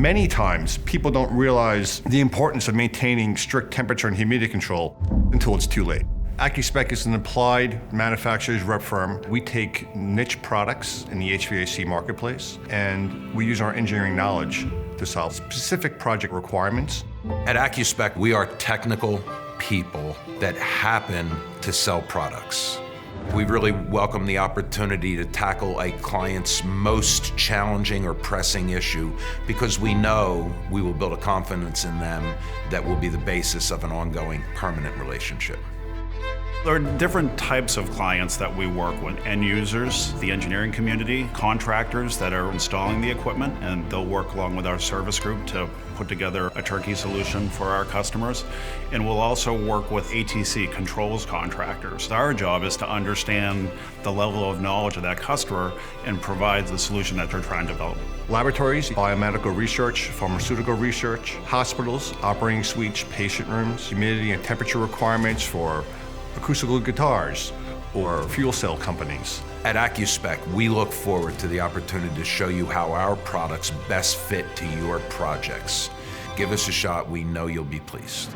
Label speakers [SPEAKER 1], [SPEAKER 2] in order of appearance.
[SPEAKER 1] Many times, people don't realize the importance of maintaining strict temperature and humidity control until it's too late. AccuSpec is an applied manufacturer's rep firm. We take niche products in the HVAC marketplace, and we use our engineering knowledge to solve specific project requirements.
[SPEAKER 2] At AccuSpec, we are technical people that happen to sell products. We really welcome the opportunity to tackle a client's most challenging or pressing issue because we know we will build a confidence in them that will be the basis of an ongoing permanent relationship.
[SPEAKER 3] There are different types of clients that we work with. End users, the engineering community, contractors that are installing the equipment, and they'll work along with our service group to put together a turnkey solution for our customers. And we'll also work with ATC controls contractors. Our job is to understand the level of knowledge of that customer and provide the solution that they're trying to develop.
[SPEAKER 1] Laboratories, biomedical research, pharmaceutical research, hospitals, operating suites, patient rooms, humidity and temperature requirements for acoustical guitars, or fuel cell companies.
[SPEAKER 2] At AccuSpec, we look forward to the opportunity to show you how our products best fit to your projects. Give us a shot, we know you'll be pleased.